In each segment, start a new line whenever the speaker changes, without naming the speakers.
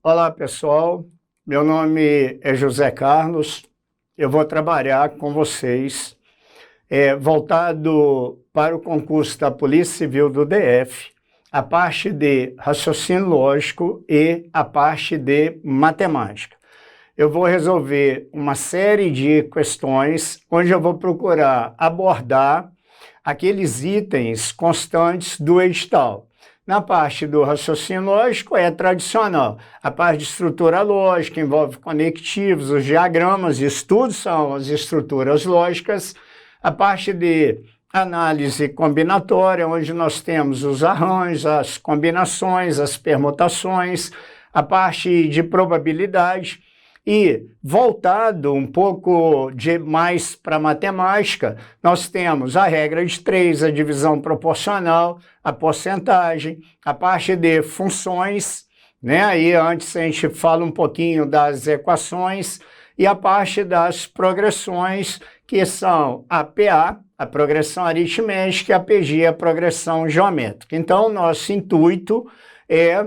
Olá, pessoal. Meu nome é José Carlos. Eu vou trabalhar com vocês voltado para o concurso da Polícia Civil do DF, a parte de raciocínio lógico e a parte de matemática. Eu vou resolver uma série de questões onde eu vou procurar abordar aqueles itens constantes do edital. Na parte do raciocínio lógico é tradicional. A parte de estrutura lógica envolve conectivos, os diagramas, isso tudo são as estruturas lógicas. A parte de análise combinatória, onde nós temos os arranjos, as combinações, as permutações, a parte de probabilidade. E, voltado um pouco mais para a matemática, nós temos a regra de 3, a divisão proporcional, a porcentagem, a parte de funções, né? Aí antes a gente fala um pouquinho das equações, e a parte das progressões, que são a PA, a progressão aritmética, e a PG, a progressão geométrica. Então, nosso intuito é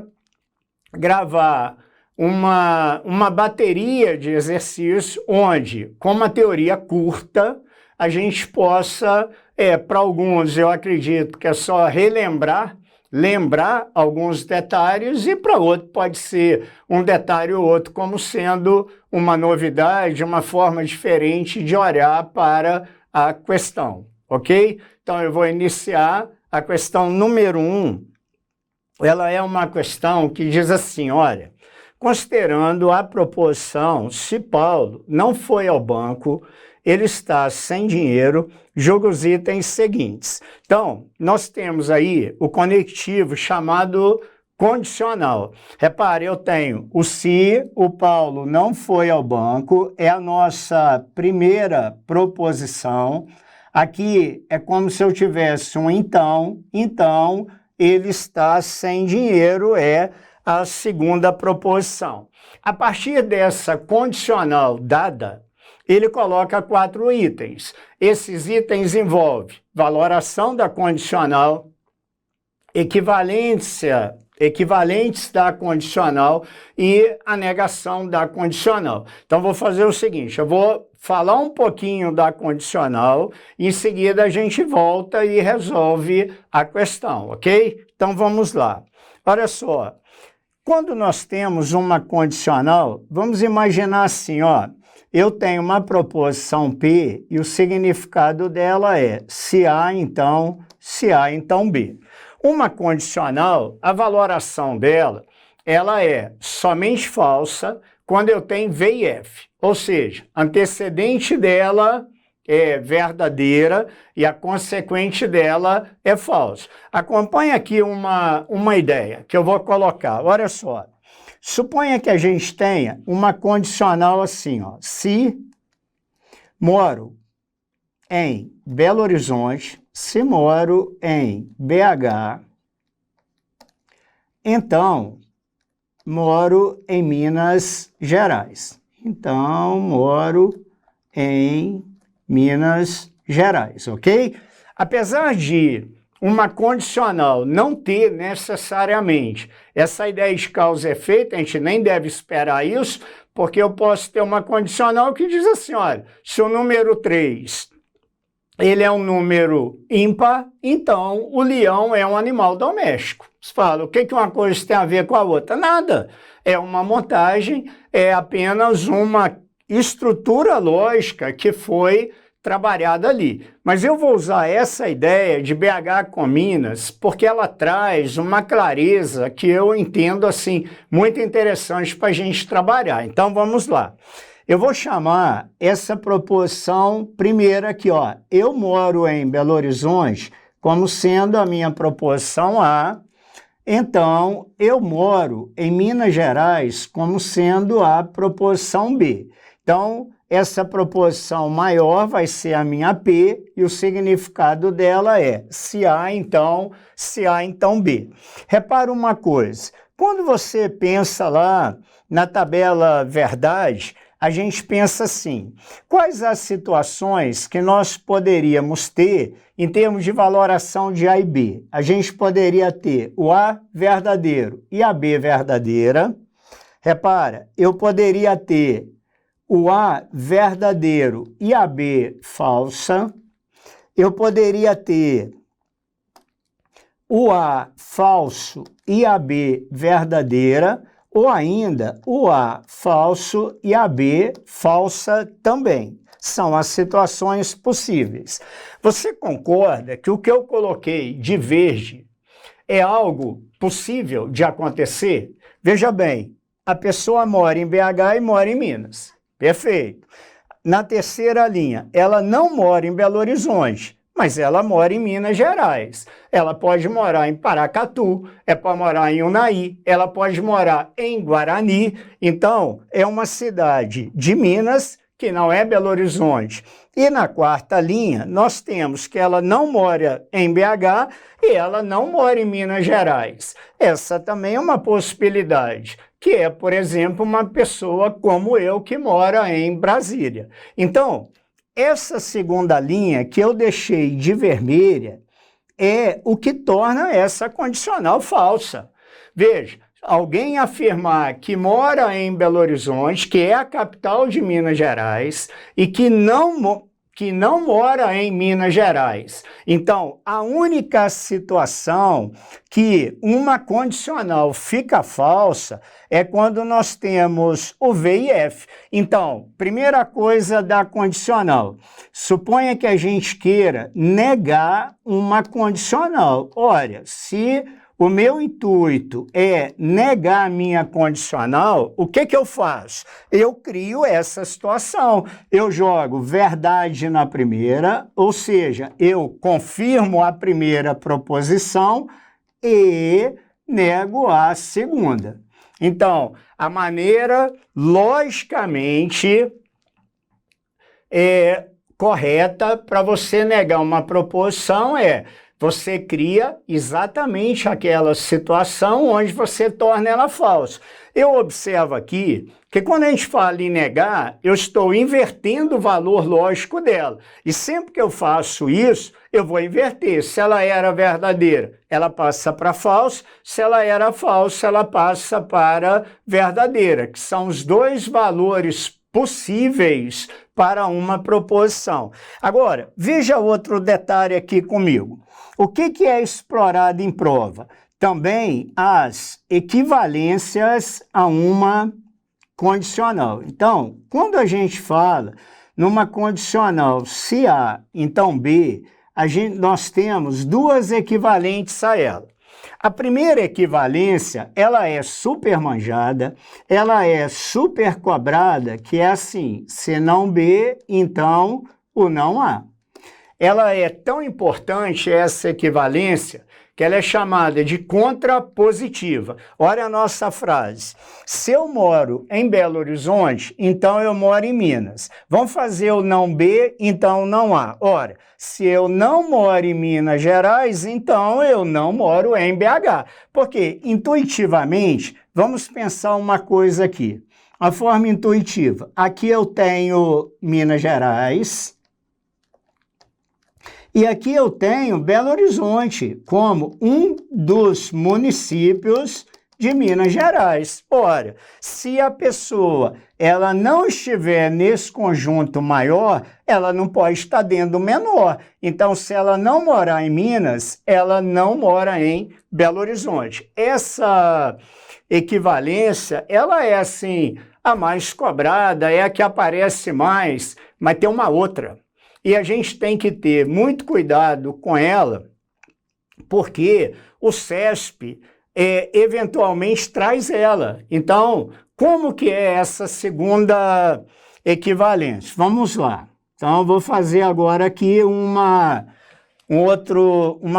gravar uma bateria de exercícios onde, com uma teoria curta, a gente possa, para alguns eu acredito que é só lembrar alguns detalhes, e para outro pode ser um detalhe ou outro como sendo uma novidade, uma forma diferente de olhar para a questão, ok? Então eu vou iniciar a questão número 1. Ela é uma questão que diz assim, olha, considerando a proposição, se Paulo não foi ao banco, ele está sem dinheiro, julga os itens seguintes. Então, nós temos aí o conectivo chamado condicional. Repare, eu tenho o se o Paulo não foi ao banco, é a nossa primeira proposição. Aqui é como se eu tivesse um então ele está sem dinheiro, é a segunda proposição. A partir dessa condicional dada, ele coloca 4 itens. Esses itens envolvem valoração da condicional, equivalentes da condicional e a negação da condicional. Então, vou fazer o seguinte, eu vou falar um pouquinho da condicional, em seguida a gente volta e resolve a questão, ok? Então, vamos lá. Olha só. Quando nós temos uma condicional, vamos imaginar assim, ó, eu tenho uma proposição P e o significado dela é se A, então B. Uma condicional, a valoração dela, ela é somente falsa quando eu tenho V e F, ou seja, antecedente dela é verdadeira e a consequente dela é falsa. Acompanhe aqui uma ideia que eu vou colocar. Olha só. Suponha que a gente tenha uma condicional assim, ó. Se moro em Belo Horizonte, se moro em BH, então moro em Minas Gerais. Então, moro em Minas Gerais, ok? Apesar de uma condicional não ter necessariamente essa ideia de causa e efeito, a gente nem deve esperar isso, porque eu posso ter uma condicional que diz assim, olha, se o número 3 ele é um número ímpar, então o leão é um animal doméstico. Você fala, o que uma coisa tem a ver com a outra? Nada. É uma montagem, é apenas uma estrutura lógica que foi trabalhada ali. Mas eu vou usar essa ideia de BH com Minas porque ela traz uma clareza que eu entendo assim muito interessante para a gente trabalhar. Então vamos lá. Eu vou chamar essa proposição primeira aqui, ó. Eu moro em Belo Horizonte como sendo a minha proposição A. Então, eu moro em Minas Gerais como sendo a proposição B. Então, essa proposição maior vai ser a minha P e o significado dela é se A, então B. Repara uma coisa, quando você pensa lá na tabela verdade, a gente pensa assim, quais as situações que nós poderíamos ter em termos de valoração de A e B? A gente poderia ter o A verdadeiro e a B verdadeira. Repara, eu poderia ter o A verdadeiro e a B falsa. Eu poderia ter o A falso e a B verdadeira, ou ainda o A falso e a B falsa também. São as situações possíveis. Você concorda que o que eu coloquei de verde é algo possível de acontecer? Veja bem, a pessoa mora em BH e mora em Minas. Perfeito. Na terceira linha, ela não mora em Belo Horizonte, mas ela mora em Minas Gerais. Ela pode morar em Paracatu, pode morar em Unai, ela pode morar em Guarani. Então, é uma cidade de Minas que não é Belo Horizonte. E na quarta linha, nós temos que ela não mora em BH e ela não mora em Minas Gerais. Essa também é uma possibilidade, que é, por exemplo, uma pessoa como eu que mora em Brasília. Então, essa segunda linha que eu deixei de vermelha é o que torna essa condicional falsa. Veja, alguém afirmar que mora em Belo Horizonte, que é a capital de Minas Gerais, e que não mora em Minas Gerais. Então, a única situação que uma condicional fica falsa é quando nós temos o V e F. Então, primeira coisa da condicional, suponha que a gente queira negar uma condicional. Olha, se o meu intuito é negar a minha condicional, o que eu faço? Eu crio essa situação. Eu jogo verdade na primeira, ou seja, eu confirmo a primeira proposição e nego a segunda. Então, a maneira logicamente correta para você negar uma proposição é: você cria exatamente aquela situação onde você torna ela falsa. Eu observo aqui que quando a gente fala em negar, eu estou invertendo o valor lógico dela. E sempre que eu faço isso, eu vou inverter. Se ela era verdadeira, ela passa para falsa. Se ela era falsa, ela passa para verdadeira, que são os dois valores possíveis para uma proposição. Agora, veja outro detalhe aqui comigo. O que é explorado em prova? Também as equivalências a uma condicional. Então, quando a gente fala numa condicional se A, então B, nós temos duas equivalentes a ela. A primeira equivalência, ela é super manjada, ela é super cobrada, que é assim: se não B, então o não A. Ela é tão importante, essa equivalência, que ela é chamada de contrapositiva. Olha a nossa frase: se eu moro em Belo Horizonte, então eu moro em Minas. Vamos fazer o não B, então não A. Ora, se eu não moro em Minas Gerais, então eu não moro em BH. Porque, intuitivamente, vamos pensar uma coisa aqui. A forma intuitiva. Aqui eu tenho Minas Gerais. E aqui eu tenho Belo Horizonte como um dos municípios de Minas Gerais. Ora, se a pessoa ela não estiver nesse conjunto maior, ela não pode estar dentro do menor. Então, se ela não morar em Minas, ela não mora em Belo Horizonte. Essa equivalência, ela é assim, a mais cobrada, é a que aparece mais, mas tem uma outra. E a gente tem que ter muito cuidado com ela, porque o CESP eventualmente traz ela. Então, como que é essa segunda equivalência? Vamos lá. Então, eu vou fazer agora aqui uma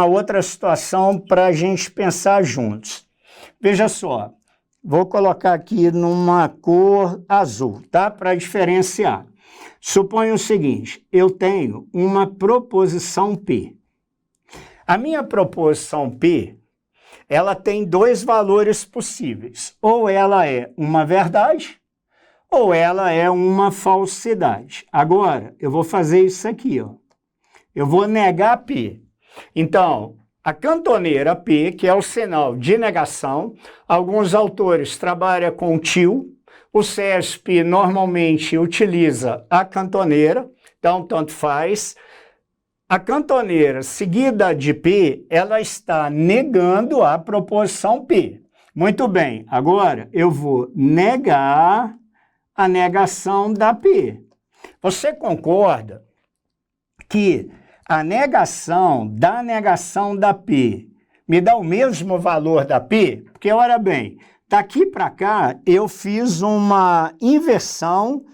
outra situação para a gente pensar juntos. Veja só, vou colocar aqui numa cor azul, tá? Para diferenciar. Suponha o seguinte: eu tenho uma proposição P. A minha proposição P, ela tem dois valores possíveis. Ou ela é uma verdade, ou ela é uma falsidade. Agora, eu vou fazer isso aqui, ó. Eu vou negar P. Então, a cantoneira P, que é o sinal de negação. Alguns autores trabalham com til. O CESP normalmente utiliza a cantoneira, então tanto faz. A cantoneira seguida de P, ela está negando a proposição P. Muito bem, agora eu vou negar a negação da P. Você concorda que a negação da P me dá o mesmo valor da P? Porque, olha bem, daqui para cá eu fiz uma inversão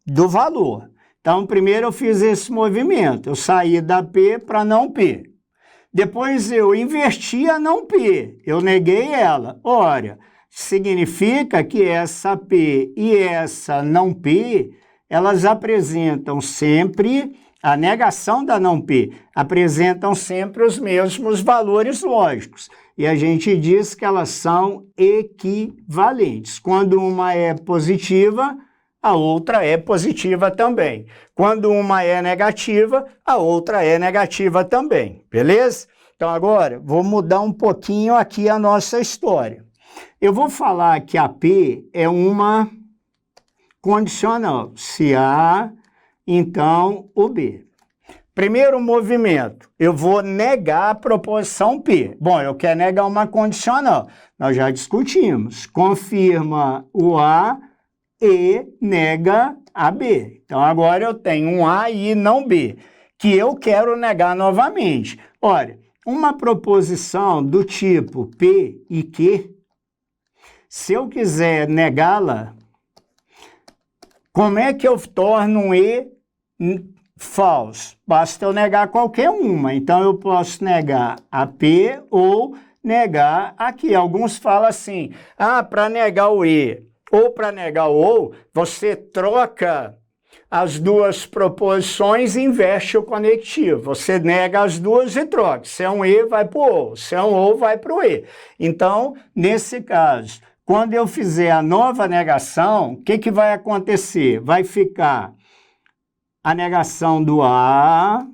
do valor. Então, primeiro eu fiz esse movimento, eu saí da P para não P. Depois eu inverti a não P, eu neguei ela. Ora, significa que essa P e essa não P, elas apresentam sempre, a negação da não P, apresentam sempre os mesmos valores lógicos. E a gente diz que elas são equivalentes. Quando uma é positiva, a outra é positiva também. Quando uma é negativa, a outra é negativa também. Beleza? Então agora, vou mudar um pouquinho aqui a nossa história. Eu vou falar que a P é uma condicional. Se A, então o B. Primeiro movimento, eu vou negar a proposição P. Bom, eu quero negar uma condicional. Nós já discutimos. Confirma o A e nega a B. Então, agora eu tenho um A e não B, que eu quero negar novamente. Olha, uma proposição do tipo P e Q, se eu quiser negá-la, como é que eu torno um E falso? Basta eu negar qualquer uma. Então, eu posso negar a P ou negar aqui. Alguns falam assim, para negar o E ou para negar o ou, você troca as duas proposições e inverte o conectivo. Você nega as duas e troca. Se é um E, vai para o ou. Se é um ou, vai para o E. Então, nesse caso, quando eu fizer a nova negação, o que vai acontecer? Vai ficar a negação do A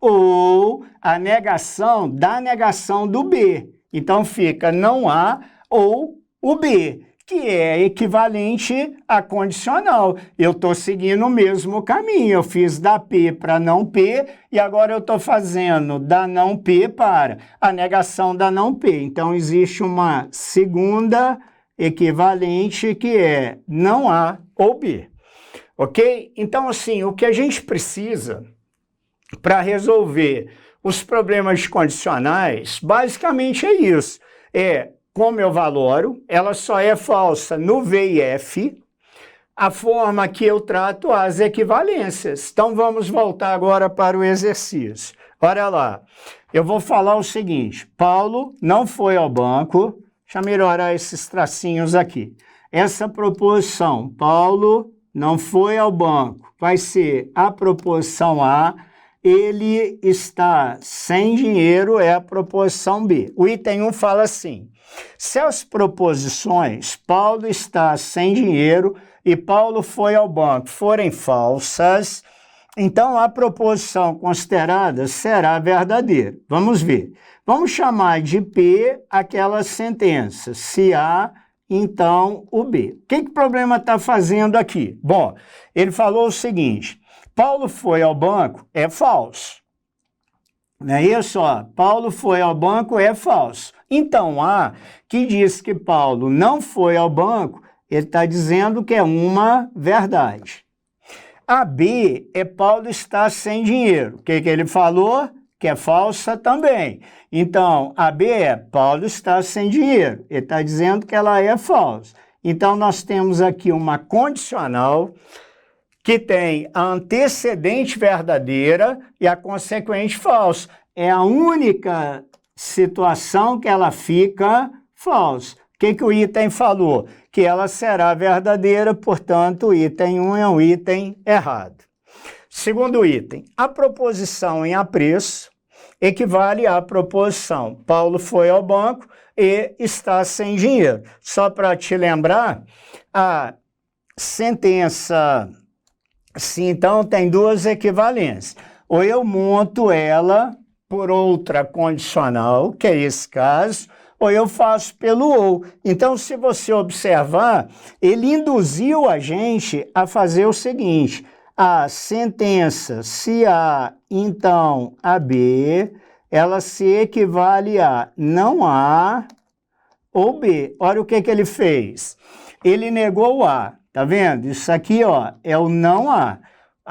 ou a negação da negação do B. Então, fica não A ou o B, que é equivalente a condicional. Eu estou seguindo o mesmo caminho. Eu fiz da P para não P e agora eu estou fazendo da não P para a negação da não P. Então, existe uma segunda equivalente que é não A ou B. Ok? Então, assim, o que a gente precisa para resolver os problemas condicionais, basicamente é isso. Como eu valoro, ela só é falsa no V e F, a forma que eu trato as equivalências. Então, vamos voltar agora para o exercício. Olha lá, eu vou falar o seguinte, Paulo não foi ao banco, deixa eu melhorar esses tracinhos aqui. Essa proposição, Paulo não foi ao banco, vai ser a proposição A, ele está sem dinheiro, é a proposição B. O item 1 fala assim, se as proposições Paulo está sem dinheiro e Paulo foi ao banco forem falsas, então a proposição considerada será verdadeira. Vamos ver. Vamos chamar de P aquela sentença. Se A, então o B. O que o problema está fazendo aqui? Bom, ele falou o seguinte, Paulo foi ao banco é falso. Não é isso? Ó, Paulo foi ao banco é falso. Então, A, que diz que Paulo não foi ao banco, ele está dizendo que é uma verdade. A B é Paulo está sem dinheiro. O que ele falou? Que é falsa também. Então, a B é Paulo está sem dinheiro. Ele está dizendo que ela é falsa. Então, nós temos aqui uma condicional que tem a antecedente verdadeira e a consequente falsa. É a única situação que ela fica falsa. O que o item falou? Que ela será verdadeira, portanto, o item 1 é um item errado. Segundo item, a proposição em apreço equivale à proposição Paulo foi ao banco e está sem dinheiro. Só para te lembrar, a sentença, sim, então, tem duas equivalências. Ou eu monto ela por outra condicional, que é esse caso, ou eu faço pelo ou. Então, se você observar, ele induziu a gente a fazer o seguinte: a sentença se A, então a B, ela se equivale a não A ou B. Olha o que ele fez. Ele negou o A, tá vendo? Isso aqui, ó, é o não A.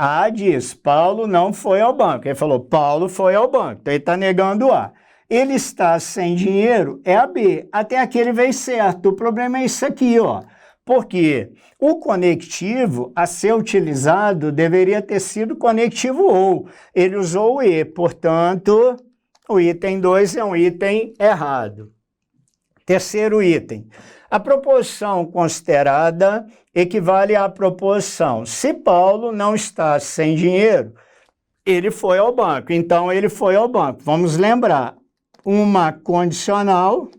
A diz, Paulo não foi ao banco. Ele falou, Paulo foi ao banco. Então ele está negando o A. Ele está sem dinheiro, é a B. Até aqui ele veio certo. O problema é isso aqui, ó. Porque o conectivo a ser utilizado deveria ter sido conectivo ou. Ele usou o E, portanto, o item 2 é um item errado. Terceiro item. A proposição considerada equivale à proposição. Se Paulo não está sem dinheiro, ele foi ao banco. Então, ele foi ao banco. Vamos lembrar, uma condicional,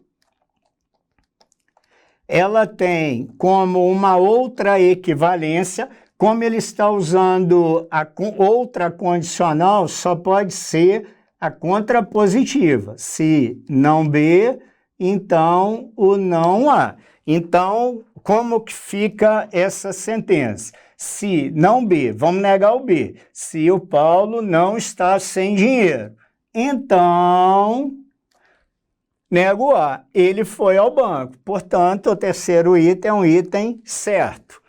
ela tem como uma outra equivalência, como ele está usando a outra condicional, só pode ser a contrapositiva. Se não B, então o não A. Então, como que fica essa sentença? Se não B, vamos negar o B. Se o Paulo não está sem dinheiro, então nego A. Ele foi ao banco. Portanto, o terceiro item é um item certo.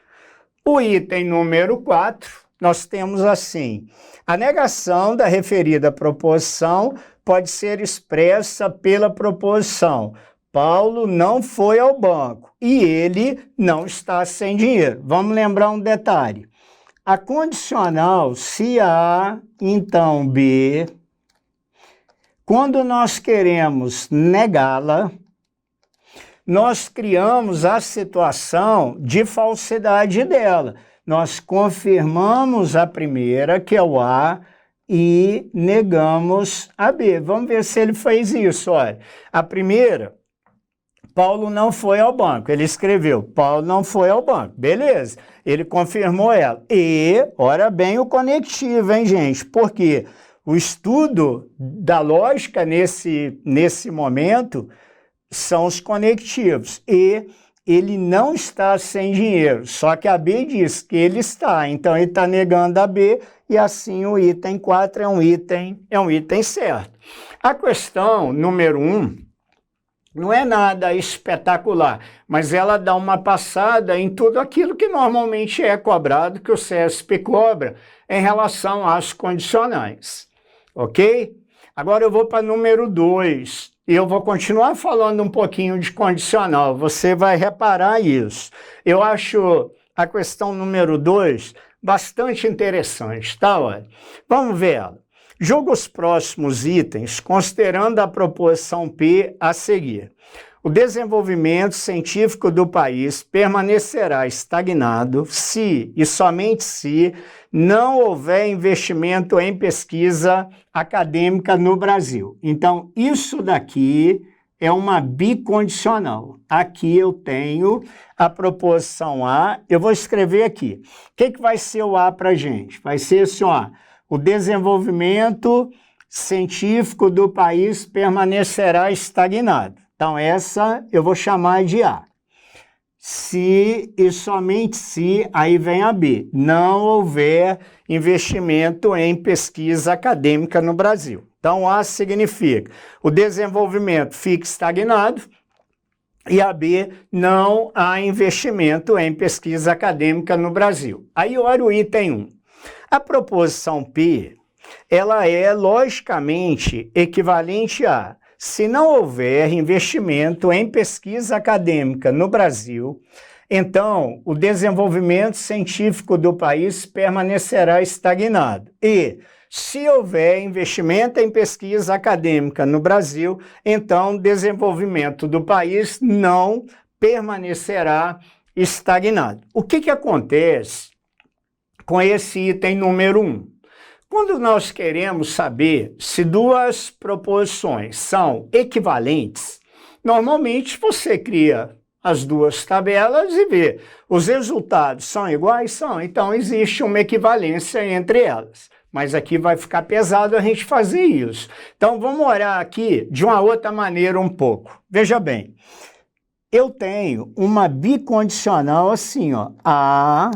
O item número 4, nós temos assim: a negação da referida proposição pode ser expressa pela proposição. Paulo não foi ao banco e ele não está sem dinheiro. Vamos lembrar um detalhe. A condicional, se A, então B, quando nós queremos negá-la, nós criamos a situação de falsidade dela. Nós confirmamos a primeira, que é o A, e negamos a B. Vamos ver se ele fez isso. Olha, a primeira, Paulo não foi ao banco. Ele escreveu, Paulo não foi ao banco. Beleza, ele confirmou ela. E, ora bem, o conectivo, hein, gente? Porque o estudo da lógica nesse momento são os conectivos. E ele não está sem dinheiro, só que a B diz que ele está. Então, ele está negando a B e assim o item 4 é um item certo. A questão número 1 não é nada espetacular, mas ela dá uma passada em tudo aquilo que normalmente é cobrado, que o CSP cobra em relação às condicionais. Ok? Agora eu vou para número 2 e eu vou continuar falando um pouquinho de condicional. Você vai reparar isso. Eu acho a questão número 2 bastante interessante, tá? Olha, vamos ver ela. Julga os próximos itens, considerando a proposição P a seguir. O desenvolvimento científico do país permanecerá estagnado se, e somente se, não houver investimento em pesquisa acadêmica no Brasil. Então, isso daqui é uma bicondicional. Aqui eu tenho a proposição A, eu vou escrever aqui. O que vai ser o A para a gente? Vai ser assim, ó. O desenvolvimento científico do país permanecerá estagnado. Então, essa eu vou chamar de A. Se e somente se, aí vem a B, não houver investimento em pesquisa acadêmica no Brasil. Então, A significa o desenvolvimento fica estagnado e a B, não há investimento em pesquisa acadêmica no Brasil. Aí, olha o item 1. A proposição P, ela é logicamente equivalente a: se não houver investimento em pesquisa acadêmica no Brasil, então o desenvolvimento científico do país permanecerá estagnado. E, se houver investimento em pesquisa acadêmica no Brasil, então o desenvolvimento do país não permanecerá estagnado. O que acontece com esse item número 1? Quando nós queremos saber se duas proposições são equivalentes, normalmente você cria as duas tabelas e vê os resultados são iguais? São. Então, existe uma equivalência entre elas. mas aqui vai ficar pesado a gente fazer isso. Então, vamos olhar aqui de uma outra maneira um pouco. Veja bem, eu tenho uma bicondicional assim, ó, A,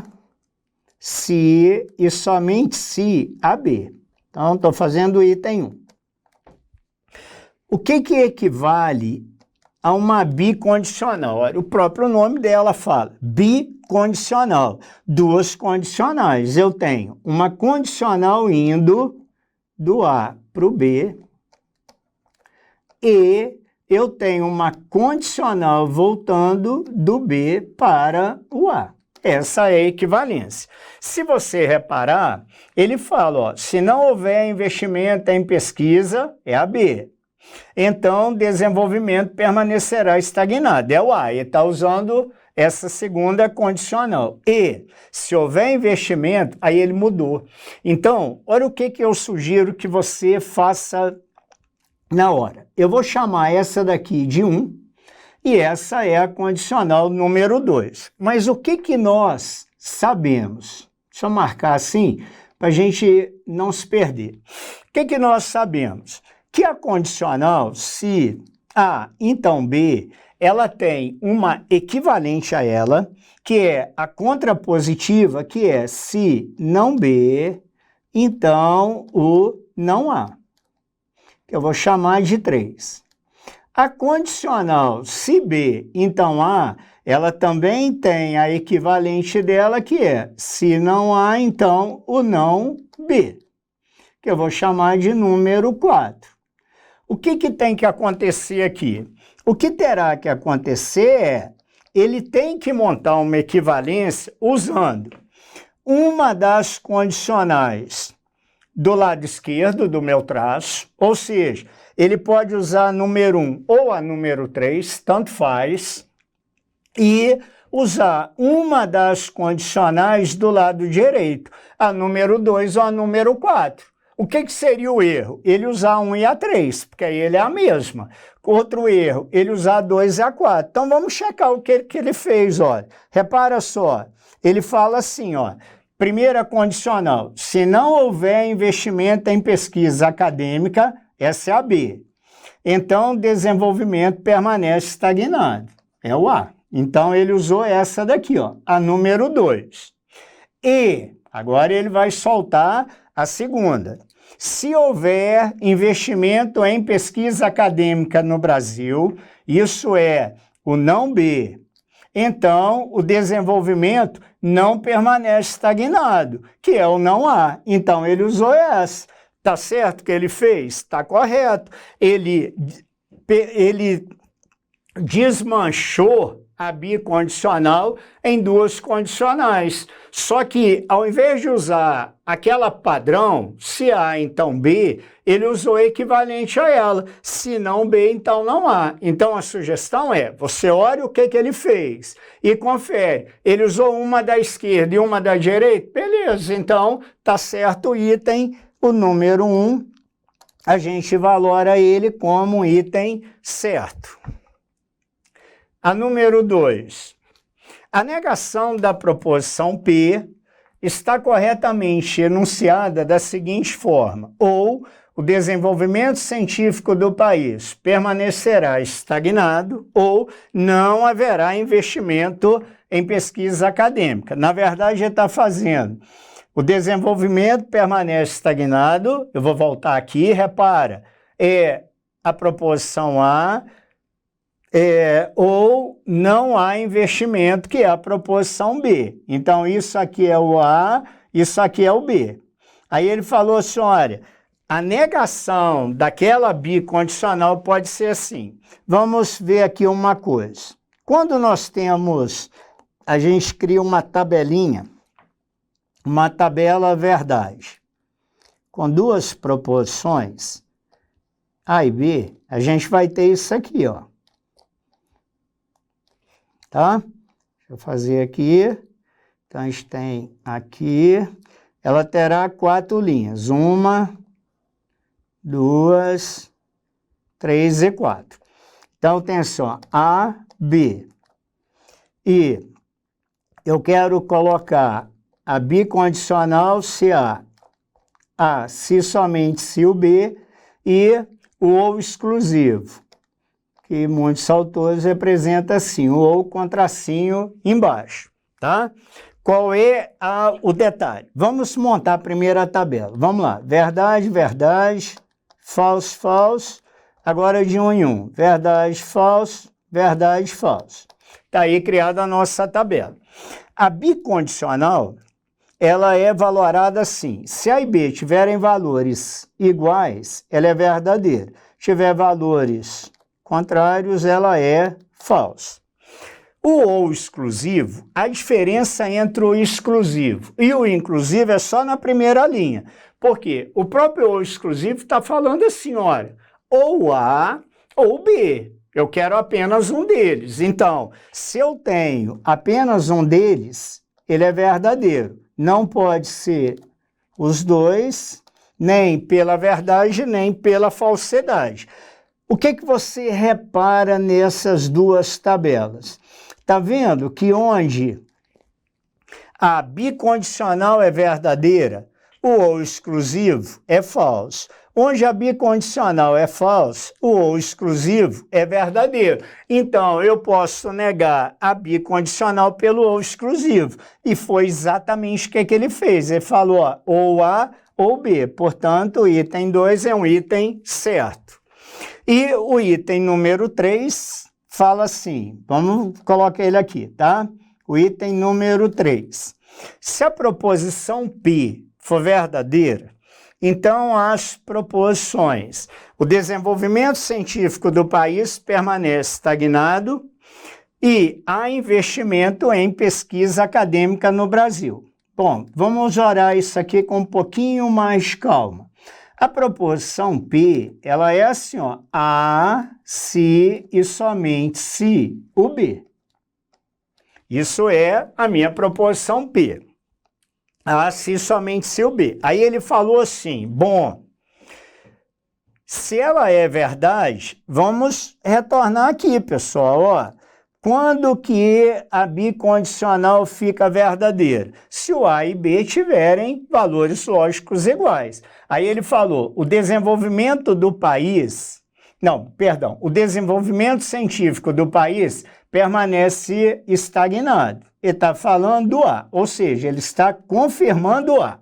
se e somente se AB. Então, estou fazendo o item 1. O que equivale a uma bicondicional? Olha, o próprio nome dela fala, bicondicional, duas condicionais. Eu tenho uma condicional indo do A para o B e eu tenho uma condicional voltando do B para o A. Essa é a equivalência. Se você reparar, ele fala, ó, se não houver investimento em pesquisa, é a B. Então, desenvolvimento permanecerá estagnado. É o A, ele está usando essa segunda condicional. E, se houver investimento, aí ele mudou. Então, olha o que eu sugiro que você faça na hora. Eu vou chamar essa daqui de 1 e essa é a condicional número 2. Mas o que nós sabemos? Deixa eu marcar assim, para a gente não se perder. O que nós sabemos? Que a condicional, se A, então B, ela tem uma equivalente a ela, que é a contrapositiva, que é se não B, então o não A, que eu vou chamar de 3. A condicional, se B, então A, ela também tem a equivalente dela, que é se não A, então o não B, que eu vou chamar de número 4. O que tem que acontecer aqui? O que terá que acontecer é, ele tem que montar uma equivalência usando uma das condicionais do lado esquerdo do meu traço, ou seja, ele pode usar a número 1 ou a número 3, tanto faz, e usar uma das condicionais do lado direito, a número 2 ou a número 4. O que seria o erro? Ele usar 1 e a 3, porque aí ele é a mesma. Outro erro, ele usar 2 e a 4. Então, vamos checar o que ele fez, olha. Repara só, ele fala assim, ó, primeira condicional, se não houver investimento em pesquisa acadêmica, essa é a B. Então, desenvolvimento permanece estagnado, é o A. Então, ele usou essa daqui, ó, a número 2. E, agora ele vai soltar a segunda. Se houver investimento em pesquisa acadêmica no Brasil, isso é o não B, então o desenvolvimento não permanece estagnado, que é o não A. Então ele usou essa. Tá certo que ele fez? Tá correto. Ele desmanchou a bicondicional em duas condicionais. Só que, ao invés de usar aquela padrão, se A, então B, ele usou equivalente a ela. Se não B, então não A. Então, a sugestão é, você olha o que ele fez e confere. Ele usou uma da esquerda e uma da direita? Beleza, então, tá certo o item, o número 1, a gente valora ele como um item certo. A número 2, a negação da proposição P está corretamente enunciada da seguinte forma, ou o desenvolvimento científico do país permanecerá estagnado, ou não haverá investimento em pesquisa acadêmica. Na verdade, ele está fazendo o desenvolvimento permanece estagnado, eu vou voltar aqui, repara, é a proposição A, ou não há investimento, que é a proposição B. Então, isso aqui é o A, isso aqui é o B. Aí ele falou assim, olha, a negação daquela bicondicional pode ser assim. Vamos ver aqui uma coisa. Quando nós temos, a gente cria uma tabelinha, uma tabela verdade, com duas proposições, A e B, a gente vai ter isso aqui, ó. Tá? Deixa eu fazer aqui. Então, a gente tem aqui, ela terá 4 linhas. 1, 2, 3 e 4. Então, tem só A, B. E eu quero colocar a bicondicional se A A se somente se o B e o ou exclusivo, que muitos autores representam assim, o ou com tracinho embaixo, tá? Qual é o detalhe? Vamos montar a primeira tabela. Vamos lá. Verdade, verdade, falso, falso. Agora de 1 em 1. Verdade, falso, verdade, falso. Está aí criada a nossa tabela. A bicondicional, ela é valorada assim. Se A e B tiverem valores iguais, ela é verdadeira. Se tiver valores contrários, ela é falsa. O ou exclusivo, a diferença entre o exclusivo e o inclusivo é só na primeira linha. Por quê? O próprio ou exclusivo está falando assim, olha, ou A ou B. Eu quero apenas um deles. Então, se eu tenho apenas um deles, ele é verdadeiro. Não pode ser os dois, nem pela verdade, nem pela falsidade. O que você repara nessas duas tabelas? Está vendo que onde a bicondicional é verdadeira, o ou exclusivo é falso. Onde a bicondicional é falso, o ou exclusivo é verdadeiro. Então, eu posso negar a bicondicional pelo ou exclusivo. E foi exatamente o que ele fez. Ele falou, ó, ou A ou B. Portanto, o item 2 é um item certo. E o item número 3 fala assim, vamos colocar ele aqui, tá? O item número 3. Se a proposição π for verdadeira, então as proposições, o desenvolvimento científico do país permanece estagnado e há investimento em pesquisa acadêmica no Brasil. Bom, vamos olhar isso aqui com um pouquinho mais calma. A proposição π, ela é assim, ó, A, se e somente se o B. Isso é a minha proposição π. A, se somente se o B. Aí ele falou assim, bom, se ela é verdade, vamos retornar aqui, pessoal, ó. Quando que a bicondicional fica verdadeira? Se o A e B tiverem valores lógicos iguais. Aí ele falou, o desenvolvimento do país, o desenvolvimento científico do país permanece estagnado. Ele está falando do A, ou seja, ele está confirmando o A.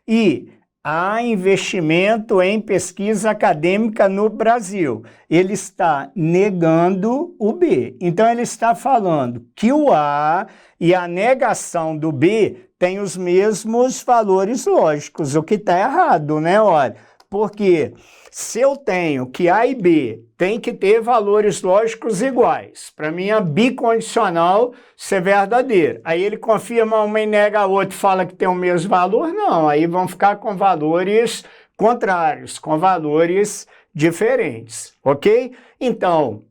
E há investimento em pesquisa acadêmica no Brasil. Ele está negando o B. Então, ele está falando que o A e a negação do B têm os mesmos valores lógicos, o que está errado, né? Olha, porque se eu tenho que A e B tem que ter valores lógicos iguais, para mim a bicondicional ser verdadeira. Aí ele confirma uma e nega a outra e fala que tem o mesmo valor? Não, aí vão ficar com valores contrários, com valores diferentes, ok? Então,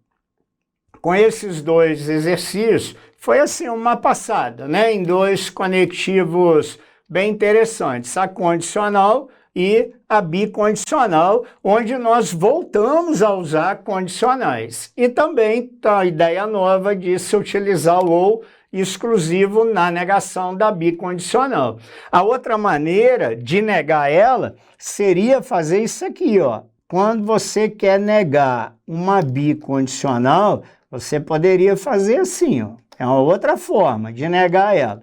com esses dois exercícios, foi assim uma passada, né? Em dois conectivos bem interessantes, a condicional e a bicondicional, onde nós voltamos a usar condicionais. E também a ideia nova de se utilizar o ou exclusivo na negação da bicondicional. A outra maneira de negar ela seria fazer isso aqui, ó. Quando você quer negar uma bicondicional, você poderia fazer assim, ó. É uma outra forma de negar ela.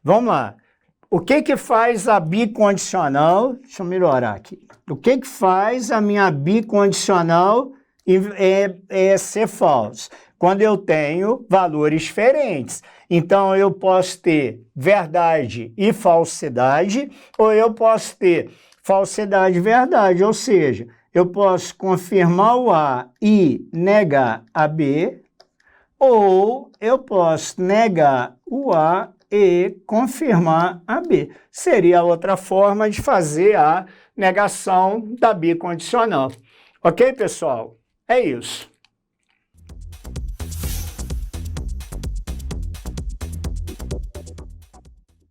Vamos lá. O que faz a bicondicional? Deixa eu melhorar aqui. O que faz a minha bicondicional ser falso? Quando eu tenho valores diferentes. Então, eu posso ter verdade e falsidade, ou eu posso ter falsidade e verdade. Ou seja, eu posso confirmar o A e negar a B, ou eu posso negar o A e confirmar a B. Seria outra forma de fazer a negação da bicondicional. Ok, pessoal? É isso.